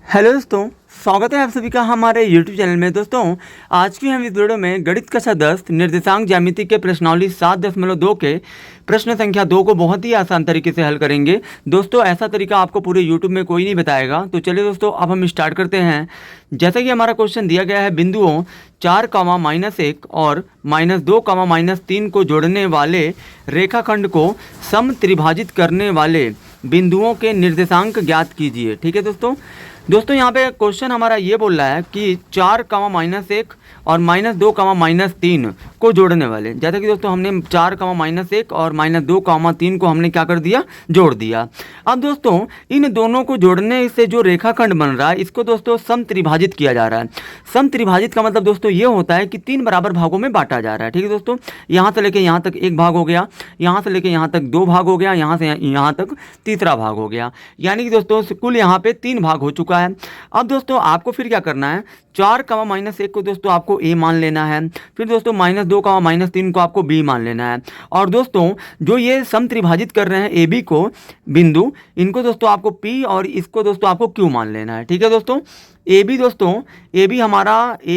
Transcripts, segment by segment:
Hello दोस्तों, स्वागत है आप सभी का हमारे YouTube चैनल में। दोस्तों आज की हम इस वीडियो में गणित कक्षा 10 निर्देशांक ज्यामिति के प्रश्नावली 7.2 के प्रश्न संख्या 2 को बहुत ही आसान तरीके से हल करेंगे। दोस्तों ऐसा तरीका आपको पूरे YouTube में कोई नहीं बताएगा। तो चलिए दोस्तों अब हम स्टार्ट करते हैं। जैसा कि हमारा क्वेश्चन दिया गया है, बिंदुओं 4, -1 और -2, -3 को जोड़ने वाले रेखाखंड को समत्रिभाजित करने वाले बिंदुओं के निर्देशांक ज्ञात कीजिए। ठीक है दोस्तों यहाँ पे क्वेश्चन हमारा ये बोल रहा है कि 4, -1 और -2, -3 को जोड़ने वाले, जैसा कि दोस्तों हमने 4, -1 और -2, 3 को हमने क्या कर दिया, जोड़ दिया। अब दोस्तों इन दोनों को जोड़ने से जो रेखाखंड बन रहा है इसको दोस्तों समत्रिभाजित किया जा रहा है। समत्रिभाजित का मतलब दोस्तों ये होता है कि 3 बराबर भागों में बांटा जा रहा है। ठीक है दोस्तों, यहाँ से लेके यहाँ तक एक भाग हो गया, यहाँ से लेके यहाँ तक 2 भाग हो गया, यहाँ से यहाँ तक तीसरा भाग हो गया, यानी कि दोस्तों कुल यहाँ पे 3 भाग हो चुका है। अब दोस्तों आपको फिर क्या करना है, 4, -1 को दोस्तों आपको ए मान लेना है, फिर दोस्तों -2, -3 को आपको बी मान लेना है। और दोस्तों जो ये समत्रिभाजित कर रहे हैं ए बी को बिंदु, इनको दोस्तों आपको पी और इसको दोस्तों आपको क्यू मान लेना है। ठीक है दोस्तों, ए बी दोस्तों ए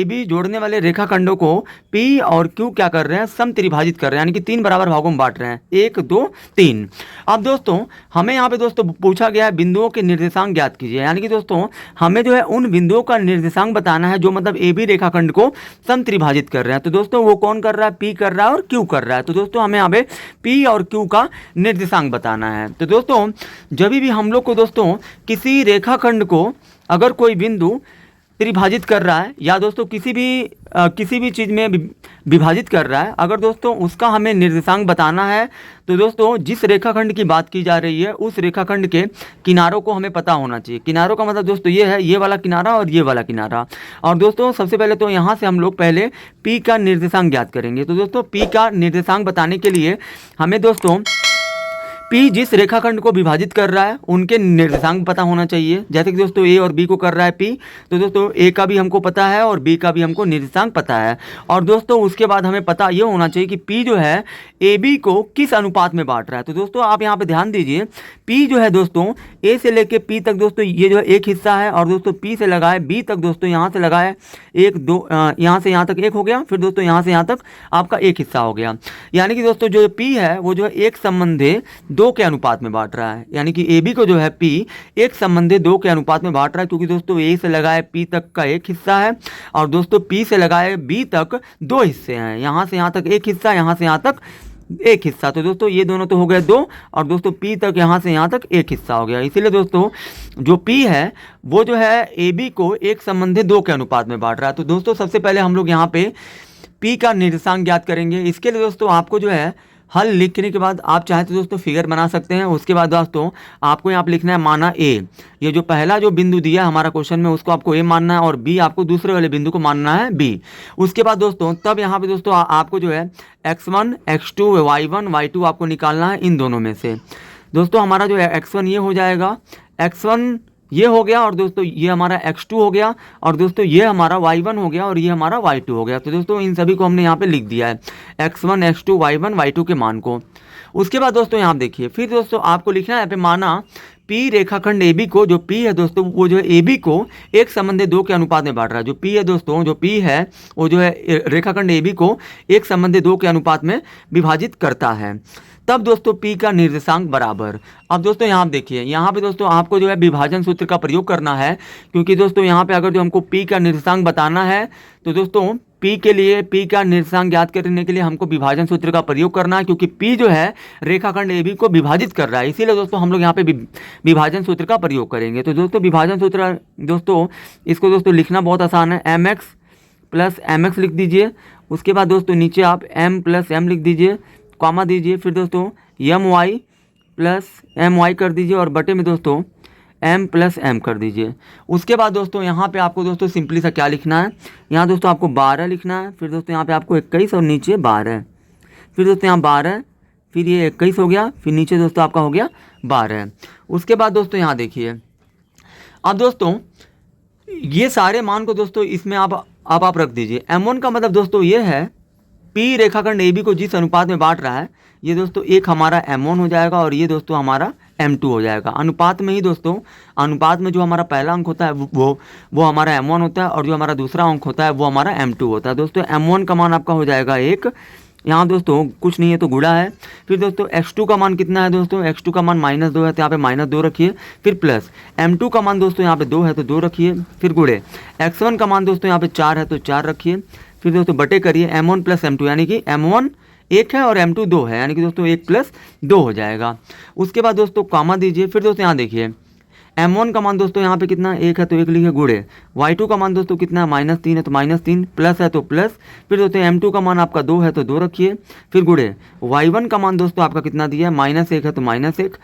बी जोड़ने वाले रेखाखंडों को पी और क्यू क्या कर रहे हैं, समत्रिभाजित कर रहे हैं, यानी कि 3 बराबर भागों में बांट रहे हैं, 1, 2, 3। अब दोस्तों हमें यहाँ पे दोस्तों पूछा गया है बिंदुओं के निर्देशांक ज्ञात कीजिए, यानी कि दोस्तों हमें जो है उन बिंदुओं का निर्देशांक बताना है जो मतलब ए बी रेखाखंड को समत्रिभाजित कर रहे हैं। तो दोस्तों वो कौन कर रहा है, पी कर रहा है और क्यू कर रहा है। तो दोस्तों हमें यहाँ पे पी और क्यू का निर्देशांक बताना है। तो दोस्तों जब भी हम लोग को दोस्तों किसी रेखाखंड को अगर कोई बिंदु त्रिभाजित कर रहा है या दोस्तों किसी भी चीज़ में विभाजित कर रहा है, अगर दोस्तों उसका हमें निर्देशांक बताना है तो दोस्तों जिस रेखाखंड की बात की जा रही है उस रेखाखंड के किनारों को हमें पता होना चाहिए। किनारों का मतलब दोस्तों ये है, ये वाला किनारा और ये वाला किनारा। और दोस्तों सबसे पहले तो यहाँ से हम लोग पहले पी का निर्देशांक ज्ञात करेंगे। तो दोस्तों पी का निर्देशांक बताने के लिए हमें दोस्तों पी जिस रेखाखंड को विभाजित कर रहा है उनके निर्देशांक पता होना चाहिए। जैसे कि दोस्तों ए और बी को कर रहा है पी, तो दोस्तों ए का भी हमको पता है और बी का भी हमको निर्देशांक पता है। और दोस्तों उसके बाद हमें पता ये होना चाहिए कि पी जो है ए बी को किस अनुपात में बांट रहा है। तो दोस्तों आप यहाँ पे ध्यान दीजिए, पी जो है दोस्तों ए से लेके पी तक दोस्तों ये जो है एक हिस्सा है, और दोस्तों पी से लगाए बी तक दोस्तों यहाँ से लगाए 1, 2, यहाँ से यहाँ तक एक हो गया, फिर दोस्तों यहाँ से यहाँ तक आपका एक हिस्सा हो गया। यानी कि दोस्तों जो पी है वो जो है एक संबंधी 2 के अनुपात में बांट रहा है, यानी कि ए बी को जो है पी एक संबंधी 2 के अनुपात में बांट रहा है, क्योंकि दोस्तों ए से लगाए पी तक का एक हिस्सा है और दोस्तों पी से लगाए बी तक 2 हिस्से हैं, यहाँ से यहाँ तक एक हिस्सा, यहाँ से यहाँ तक एक हिस्सा। तो दोस्तों ये दोनों तो हो गए 2 और दोस्तों पी तक यहाँ से यहाँ तक एक हिस्सा हो गया। इसीलिए दोस्तों जो पी है वो जो है ए बी को एक संबंधी 2 के अनुपात में बांट रहा है। तो दोस्तों सबसे पहले हम लोग यहाँ पे पी का निर्देशांक ज्ञात करेंगे। इसके लिए दोस्तों आपको जो है हल लिखने के बाद आप चाहें तो दोस्तों फिगर बना सकते हैं। उसके बाद दोस्तों आपको यहाँ पे लिखना है माना ए, ये जो पहला जो बिंदु दिया है हमारा क्वेश्चन में उसको आपको ए मानना है और बी आपको दूसरे वाले बिंदु को मानना है बी। उसके बाद दोस्तों तब यहाँ पे दोस्तों आपको जो है x1, x2, y1, y2 आपको निकालना है इन दोनों में से। दोस्तों हमारा जो है x1 ये हो जाएगा, x1 ये हो गया, और दोस्तों ये हमारा x2 हो गया, और दोस्तों ये हमारा y1 हो गया, और ये हमारा y2 हो गया। तो दोस्तों इन सभी को हमने यहाँ पे लिख दिया है x1, x2, y1, y2 के मान को। उसके बाद दोस्तों यहाँ देखिए, फिर दोस्तों आपको लिखना है यहाँ पे माना पी रेखाखंड ए बी को, जो पी है दोस्तों वो जो है ए बी को एक संबंधी 2 के अनुपात में बांट रहा है। जो पी है दोस्तों, जो पी है वो जो है रेखाखंड ए बी को एक संबंधी 2 के अनुपात में विभाजित करता है। तब दोस्तों पी का निर्देशांक बराबर। अब दोस्तों यहाँ देखिए, यहाँ पे दोस्तों आपको जो है विभाजन सूत्र का प्रयोग करना है, क्योंकि दोस्तों यहाँ पे अगर जो हमको पी का निर्देशांक बताना है तो दोस्तों पी के लिए पी का निर्देशांक ज्ञात करने के लिए हमको विभाजन सूत्र का प्रयोग करना है, क्योंकि पी जो है रेखाखंड ए बी को विभाजित कर रहा है। इसीलिए दोस्तों हम लोग यहाँ पे विभाजन सूत्र का प्रयोग करेंगे। तो दोस्तों विभाजन सूत्र दोस्तों इसको दोस्तों लिखना बहुत आसान है, M X plus M X लिख दीजिए। उसके बाद दोस्तों नीचे आप एम प्लस एम लिख दीजिए, कॉमा दीजिए, फिर दोस्तों M Y plus M Y कर दीजिए और बटे में दोस्तों एम प्लस एम कर दीजिए। उसके बाद दोस्तों यहाँ पे आपको दोस्तों सिंपली सा क्या लिखना है, यहाँ दोस्तों आपको 12 लिखना है, फिर दोस्तों यहाँ पे आपको 21 और नीचे 12, फिर दोस्तों यहाँ 12, फिर ये 21 हो गया, फिर नीचे दोस्तों आपका हो गया 12। उसके बाद दोस्तों यहाँ देखिए, अब दोस्तों ये सारे मान को दोस्तों इसमें आप रख दीजिए। m1 का मतलब दोस्तों ये है पी रेखाखंड ए बी को जिस अनुपात में बांट रहा है, ये दोस्तों एक हमारा m1 हो जाएगा और ये दोस्तों हमारा M2 हो जाएगा। अनुपात में ही दोस्तों, अनुपात में जो हमारा पहला अंक होता है वो हमारा M1 होता है, और जो हमारा दूसरा अंक होता है वो हमारा M2 होता है। दोस्तों M1 का मान आपका हो जाएगा 1, यहाँ दोस्तों कुछ नहीं है तो गुणा है। फिर दोस्तों x2 का मान कितना है दोस्तों, x2 का मान -2 है तो यहाँ पे -2 रखिए। फिर प्लस M2 का मान दोस्तों यहाँ पे 2 है तो 2 रखिए। फिर गुणे x1 का मान दोस्तों यहाँ पे 4 है तो 4 रखिए। फिर दोस्तों बटे करिए M1 + M2, यानी कि M1 1 है और M2 2 है, यानी कि दोस्तों 1 + 2 हो जाएगा। उसके बाद दोस्तों कामा दीजिए। फिर दोस्तों यहाँ देखिए M1 का मान दोस्तों यहाँ पे कितना 1 है तो 1 लिखिए, गुणे y2 का मान दोस्तों कितना -3 है तो -3, प्लस है तो प्लस। फिर दोस्तों M2 का मान आपका 2 है तो 2 रखिए। फिर गुणे y1 का मान दोस्तों आपका कितना दिया है, -1 है तो -1,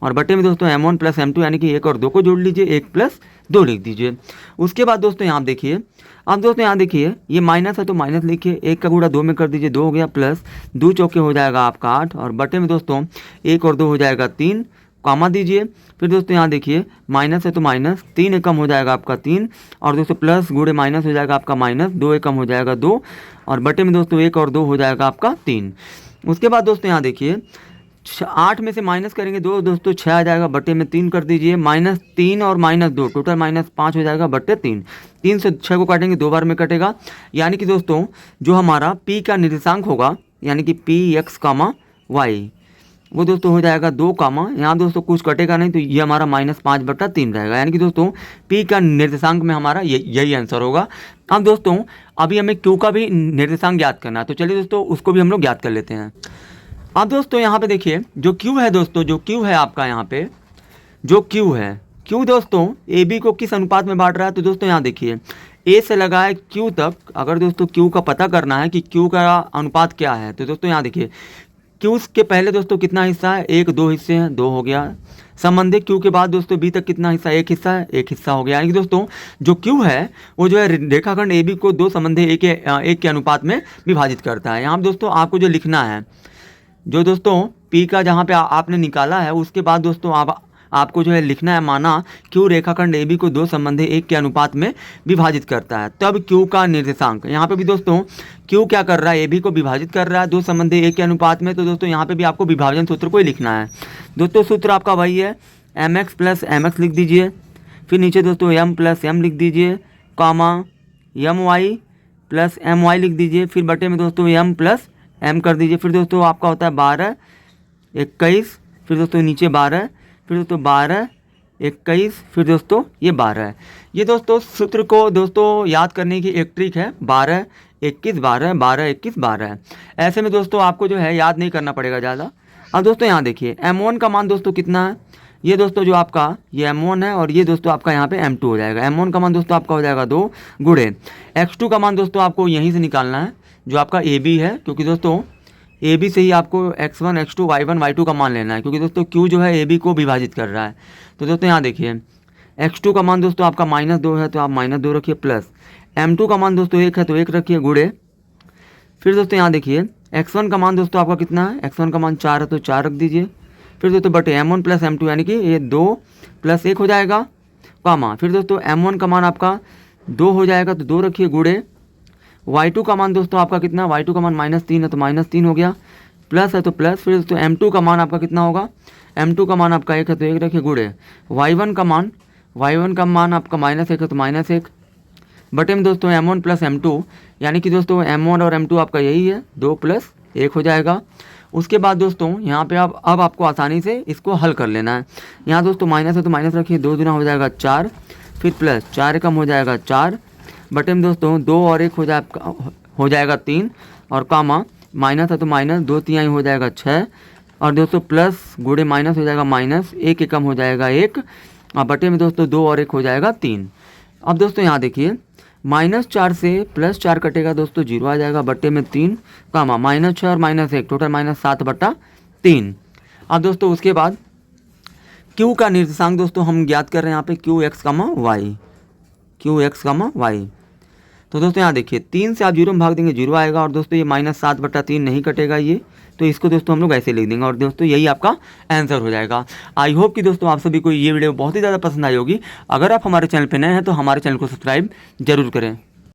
और बटे में दोस्तों M1 + M2, यानी कि 1 और 2 को जोड़ लीजिए, 1 + 2 लिख दीजिए। उसके बाद दोस्तों यहाँ देखिए, अब दोस्तों यहाँ देखिए ये माइनस है तो माइनस लिखिए, 1 का गुणा 2 में कर दीजिए, 2 हो गया, प्लस 2 चौके हो जाएगा आपका 8, और बटे में दोस्तों 1 और 2 हो जाएगा 3, कामा दीजिए। फिर दोस्तों यहाँ देखिए माइनस है तो माइनस, 3 एकम हो जाएगा आपका 3, और दोस्तों प्लस गुणे माइनस हो जाएगा आपका माइनस, 2 एकम हो जाएगा 2, और बटे में दोस्तों 1 और 2 हो जाएगा आपका 3। उसके बाद दोस्तों यहाँ देखिए 8 में से माइनस करेंगे 2 दोस्तों 6 आ जाएगा, बटे में 3 कर दीजिए, -3 और -2 टोटल -5 हो जाएगा, बटे 3। 3 से 6 को काटेंगे 2 बार में कटेगा, यानी कि दोस्तों जो हमारा p का निर्देशांक होगा, यानी कि px, y, वो दोस्तों हो जाएगा 2, यहाँ दोस्तों कुछ कटेगा नहीं तो ये हमारा -5/3 रहेगा, यानी कि दोस्तों p का निर्देशांक में हमारा यही आंसर होगा। अब दोस्तों अभी हमें q का भी निर्देशांक ज्ञात करना है, तो चलिए दोस्तों उसको भी हम लोग ज्ञात कर लेते हैं। अब दोस्तों यहाँ पे देखिए जो Q है दोस्तों, जो Q है आपका यहाँ पे जो Q है, Q दोस्तों AB को किस अनुपात में बांट रहा है, तो दोस्तों यहाँ देखिए A से लगाए Q तक, अगर दोस्तों Q का पता करना है कि Q का अनुपात क्या है, तो दोस्तों यहाँ देखिए Q के पहले दोस्तों कितना हिस्सा है, 1 2 हिस्से हैं, 2 हो गया। संबंधित Q के बाद दोस्तों B तक कितना हिस्सा, 1 हिस्सा है, 1 हिस्सा हो गया, यानी कि दोस्तों जो Q है वो जो है रेखाखंड AB को 2 संबंधित एक के अनुपात में विभाजित करता है। यहाँ दोस्तों आपको जो लिखना है, जो दोस्तों P का जहाँ पे आपने निकाला है, उसके बाद दोस्तों आपको जो है लिखना है, माना Q रेखाखंड AB को 2 संबंधित 1 के अनुपात में विभाजित करता है, तब Q का निर्देशांक। यहाँ पे भी दोस्तों Q क्या कर रहा है, AB को विभाजित कर रहा है 2 संबंधित 1 के अनुपात में, तो दोस्तों यहाँ पे भी आपको विभाजन सूत्र को ही लिखना है। दोस्तों सूत्र आपका वही है, mx + mx लिख दीजिए, फिर नीचे दोस्तों m + m लिख दीजिए, कामा my + my लिख दीजिए, फिर बटे में दोस्तों m + m कर दीजिए। फिर दोस्तों आपका होता है 12 21, फिर दोस्तों नीचे 12, फिर दोस्तों 12 21, फिर दोस्तों ये 12 है। ये दोस्तों सूत्र को दोस्तों याद करने की एक ट्रिक है, 12 21 12 12 21 12 है। ऐसे में दोस्तों आपको जो है याद नहीं करना पड़ेगा ज़्यादा। अब दोस्तों यहाँ देखिए M1 का मान दोस्तों कितना है, ये दोस्तों जो आपका ये M1 है, और ये दोस्तों आपका यहाँ पे M2 हो जाएगा। M1 का मान दोस्तों आपका हो जाएगा 2, गुणे x2 का मान दोस्तों आपको यहीं से निकालना है, जो आपका AB है, क्योंकि दोस्तों AB से ही आपको x1 x2 y1 y2 का मान लेना है, क्योंकि दोस्तों Q जो है AB को विभाजित कर रहा है। तो दोस्तों यहाँ देखिए x2 का मान दोस्तों आपका -2 है तो आप -2 रखिए, प्लस M2 का मान दोस्तों 1 है तो 1 रखिए, गुणे फिर दोस्तों यहाँ देखिए x1 का मान दोस्तों आपका कितना है, x1 का मान 4 है तो 4 रख दीजिए। फिर दोस्तों बटे M1 + M2, यानी कि ये 2 + 1 हो जाएगा, कामा फिर दोस्तों M1 का मान आपका 2 हो जाएगा तो 2 रखिए, गुणे y2 का मान दोस्तों आपका कितना, y2 का मान -3 है तो -3 हो गया, प्लस है तो प्लस। फिर दोस्तों M2 का मान आपका कितना होगा, M2 का मान आपका 1 है तो 1 रखिए, गुणे y1 का मान आपका -1 है तो -1, बटे में दोस्तों M1 + M2, यानी कि दोस्तों M1 और M2 आपका यही है, 2 + 1 हो जाएगा। उसके बाद दोस्तों यहाँ पे अब आपको आसानी से इसको हल कर लेना है। यहाँ दोस्तों माइनस है तो माइनस रखिए, 2 दूना हो जाएगा 4, फिर प्लस 4 कम हो जाएगा 4, बटे में दोस्तों 2 और 1 हो जाएगा 3, और कामा माइनस है तो माइनस 2 3 हो जाएगा 6, और दोस्तों प्लस गुणे माइनस हो जाएगा माइनस, 1 कम हो जाएगा 1, और बटे में दोस्तों 2 और 1 हो जाएगा 3। अब दोस्तों यहाँ देखिए -4 से +4 कटेगा दोस्तों 0 आ जाएगा, बटे में 3, कामा -6 और -1 टोटल -7/3। अब दोस्तों उसके बाद Q का निर्देशांक दोस्तों हम ज्ञात कर रहे हैं यहाँ पे QX, y। तो दोस्तों यहाँ देखिए 3 से आप 0 में भाग देंगे 0 आएगा, और दोस्तों ये -7/3 नहीं कटेगा ये, तो इसको दोस्तों हम लोग ऐसे लिख देंगे, और दोस्तों यही आपका आंसर हो जाएगा। आई होप कि दोस्तों आप सभी को ये वीडियो बहुत ही ज़्यादा पसंद आई होगी। अगर आप हमारे चैनल पर नए हैं तो हमारे चैनल को सब्सक्राइब जरूर करें।